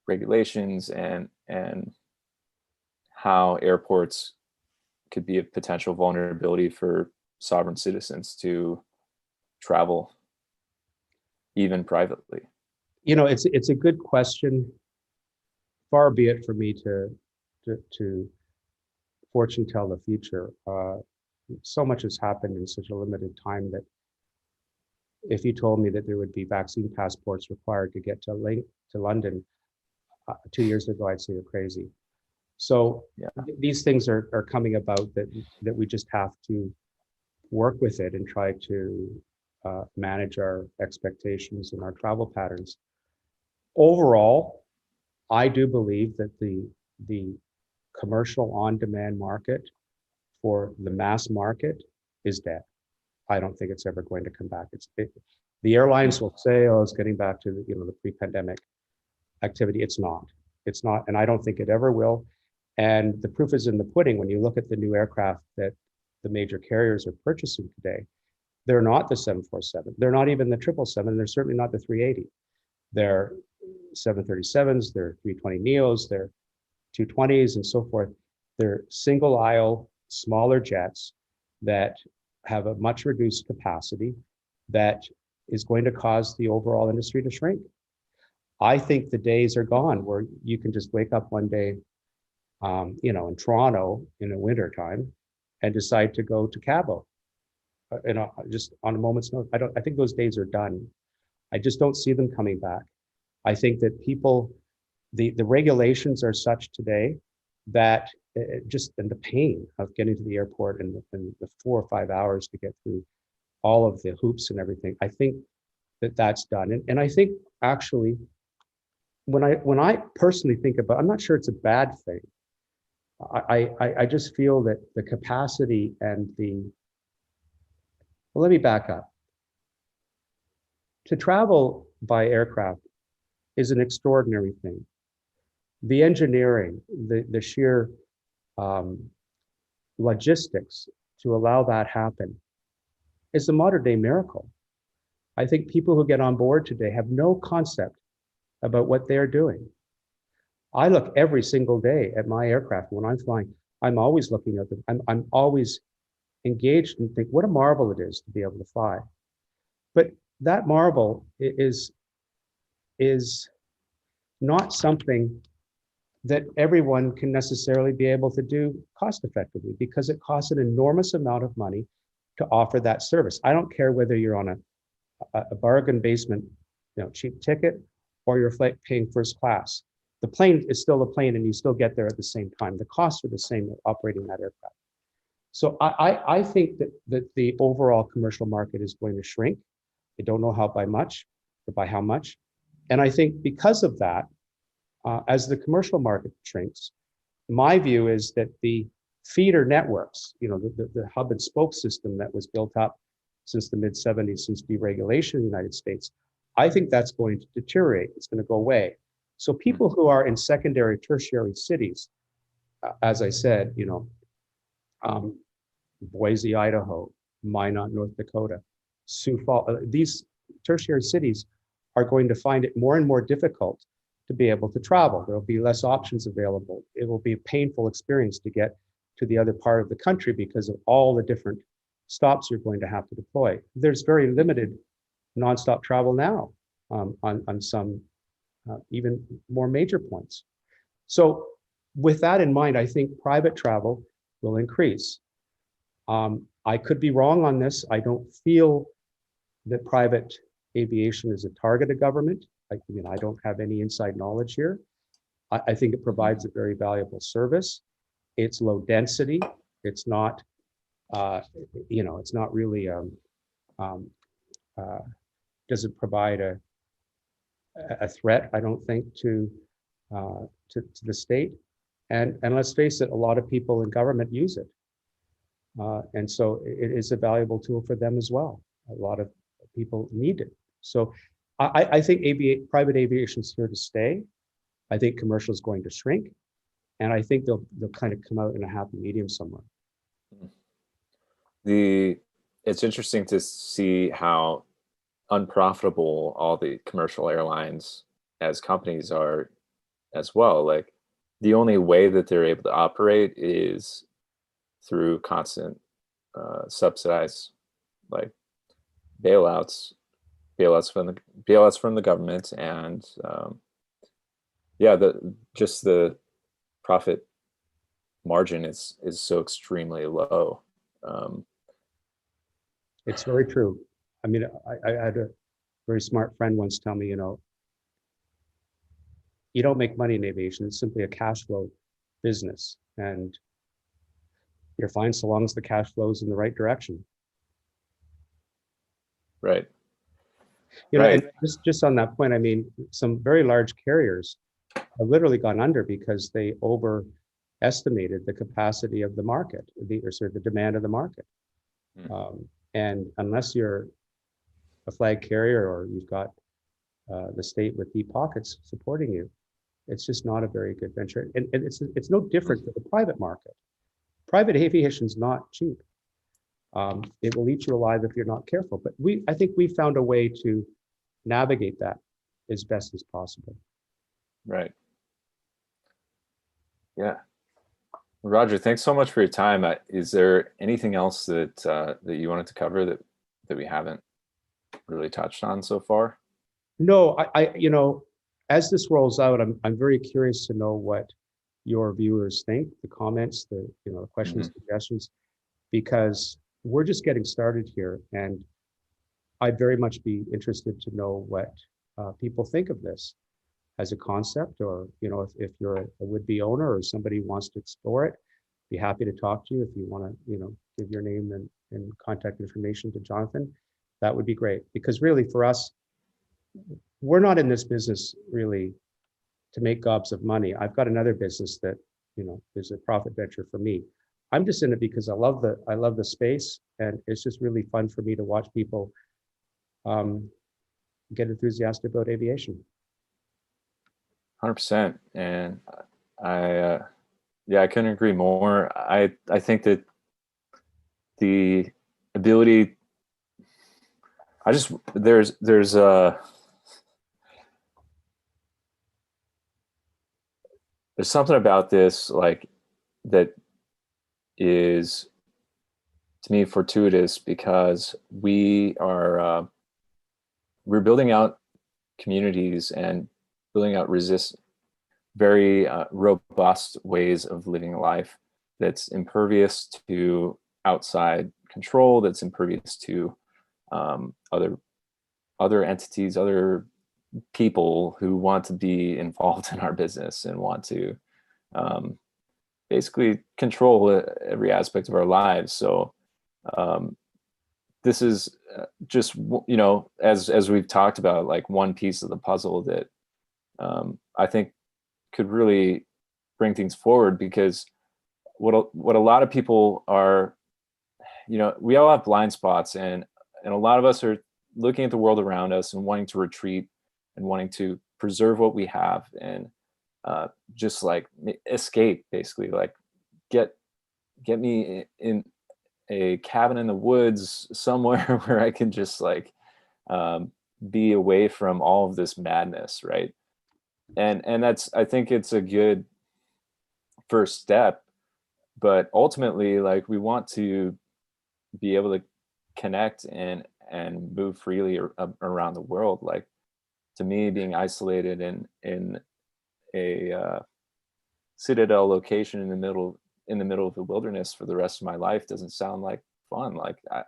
regulations and how airports could be a potential vulnerability for sovereign citizens to travel, even privately? You know, it's a good question. Far be it for me to fortune tell the future. So much has happened in such a limited time that if you told me that there would be vaccine passports required to get to London 2 years ago, I'd say you're crazy. So yeah, these things are coming about that we just have to work with it and try to manage our expectations and our travel patterns. Overall, I do believe that the commercial on-demand market for the mass market is dead. I don't think it's ever going to come back. The airlines will say, "Oh, it's getting back to the pre-pandemic activity." It's not. It's not, and I don't think it ever will. And the proof is in the pudding. When you look at the new aircraft that the major carriers are purchasing today, they're not the 747. They're not even the 777. They're certainly not the 380. They're 737s. They're 320neos. They're 220s and so forth. They're single aisle, smaller jets that have a much reduced capacity that is going to cause the overall industry to shrink. I think the days are gone where you can just wake up one day, in Toronto in the winter time and decide to go to Cabo, just on a moment's notice. I think those days are done. I just don't see them coming back. I think that the regulations are such today that and the pain of getting to the airport and the 4 or 5 hours to get through all of the hoops and everything, I think that's done. And I think actually, when I personally think about, I'm not sure it's a bad thing. I just feel that the capacity and well, let me back up. To travel by aircraft is an extraordinary thing. The engineering, the sheer logistics to allow that happen is a modern day miracle. I think people who get on board today have no concept about what they're doing. I look every single day at my aircraft when I'm flying. I'm always looking at them. I'm always engaged and think what a marvel it is to be able to fly. But that marvel is not something that everyone can necessarily be able to do cost effectively because it costs an enormous amount of money to offer that service. I don't care whether you're on a bargain basement, cheap ticket, or you're paying first class. The plane is still a plane and you still get there at the same time. The costs are the same of operating that aircraft. So I think that the overall commercial market is going to shrink. I don't know how by much or by how much. And I think because of that, as the commercial market shrinks, my view is that the feeder networks, the hub and spoke system that was built up since the mid-70s, since deregulation in the United States, I think that's going to deteriorate. It's going to go away. So people who are in secondary, tertiary cities, as I said, Boise, Idaho, Minot, North Dakota, Sioux Falls, these tertiary cities are going to find it more and more difficult to be able to travel. There'll be less options available. It will be a painful experience to get to the other part of the country because of all the different stops you're going to have to deploy. There's very limited nonstop travel now on some even more major points. So with that in mind, I think private travel will increase. I could be wrong on this. I don't feel that private aviation is a target of government. I don't have any inside knowledge here. I think it provides a very valuable service. It's low density. It's not, it's not really, doesn't provide a threat, I don't think, to the state. And let's face it, a lot of people in government use it. And so it is a valuable tool for them as well. A lot of people need it. So I think private aviation is here to stay. I think commercial is going to shrink. And I think they'll kind of come out in a happy medium somewhere. It's interesting to see how unprofitable all the commercial airlines as companies are as well. Like the only way that they're able to operate is through constant subsidized like bailouts from the government, and the profit margin is so extremely low. It's very true. I mean, I had a very smart friend once tell me, you don't make money in aviation. It's simply a cash flow business, and you're fine so long as the cash flows in the right direction. Right. And just on that point, I mean, some very large carriers have literally gone under because they overestimated the capacity of the market, the demand of the market. And unless you're a flag carrier or you've got the state with deep pockets supporting you, it's just not a very good venture. And it's no different than the private market. Private aviation is not cheap. It will eat you alive if you're not careful. But I think we found a way to navigate that as best as possible. Right. Yeah. Roger, thanks so much for your time. Is there anything else that you wanted to cover that we haven't really touched on so far? No, as this rolls out, I'm very curious to know what your viewers think, the comments, the questions, suggestions, because we're just getting started here, and I'd very much be interested to know what people think of this as a concept, or if you're a would-be owner or somebody who wants to explore it, be happy to talk to you. If you want to give your name and contact information to Jonathan, that would be great, because really for us, we're not in this business really to make gobs of money. I've got another business that is a profit venture for me. I'm just in it because I love the space, and it's just really fun for me to watch people get enthusiastic about aviation. 100%. And I couldn't agree more. I think that the ability, there's something about this, like, that is, to me, fortuitous, because we're building out communities and building out very robust ways of living life that's impervious to outside control, that's impervious to other entities, other people who want to be involved in our business and want to basically control every aspect of our lives. So this is just, as we've talked about, like, one piece of the puzzle that I think could really bring things forward, because what a lot of people are, we all have blind spots, and a lot of us are looking at the world around us and wanting to retreat and wanting to preserve what we have, and just like escape, basically, like get me in a cabin in the woods somewhere where I can just, like, be away from all of this madness, right? And that's, I think it's a good first step, but ultimately, like, we want to be able to connect and move freely around the world. Like, to me, being isolated in a Citadel location in the middle of the wilderness for the rest of my life doesn't sound like fun. Like, I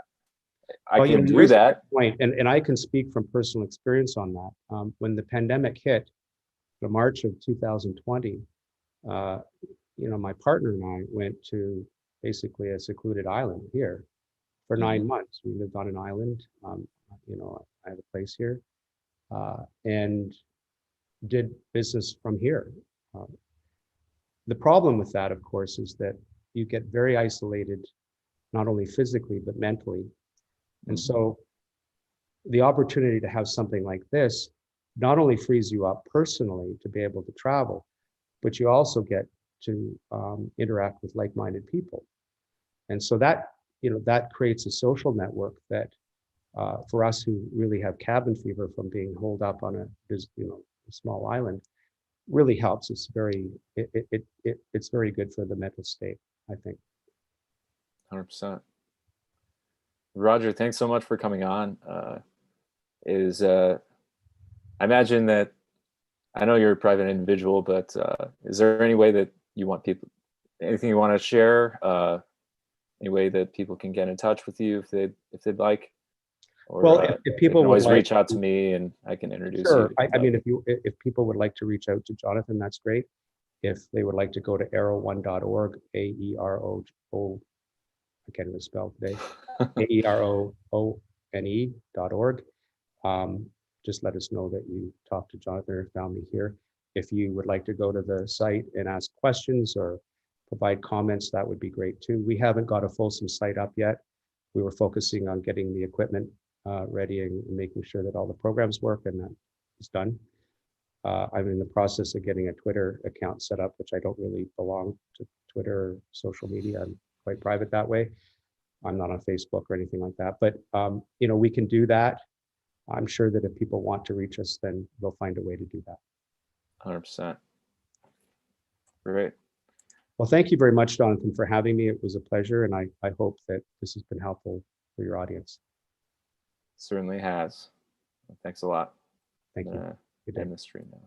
Well, can you do raise a that. good point, and I can speak from personal experience on that. When the pandemic hit, in March of 2020, my partner and I went to basically a secluded island here for 9 months. We lived on an island. I have a place here, and did business from here. The problem with that, of course, is that you get very isolated, not only physically, but mentally. And so the opportunity to have something like this not only frees you up personally to be able to travel, but you also get to interact with like-minded people. And so that creates a social network that, for us who really have cabin fever from being holed up on a small island, really helps. It's very good for the mental state, I think. 100%. Roger, thanks so much for coming on. I imagine that, I know you're a private individual, but is there any way that you want people, anything you want to share? Any way that people can get in touch with you if they'd like? Or, well, if people would always like, reach out to me and I can introduce sure. you. I mean, if people would like to reach out to Jonathan, that's great. If they would like to go to aero1.org, AERO, I can't even spell today, AEROONE.org. Just let us know that you talked to Jonathan or found me here. If you would like to go to the site and ask questions or provide comments, that would be great too. We haven't got a fulsome site up yet. We were focusing on getting the equipment ready and making sure that all the programs work, and that is done. I'm in the process of getting a Twitter account set up, which I don't really belong to Twitter or social media. I'm quite private that way. I'm not on Facebook or anything like that, but we can do that. I'm sure that if people want to reach us, then they'll find a way to do that. 100%. Great. Well, thank you very much, Jonathan, for having me. It was a pleasure, and I hope that this has been helpful for your audience. Certainly has. Thanks a lot. Thank you. Good day. End the stream now.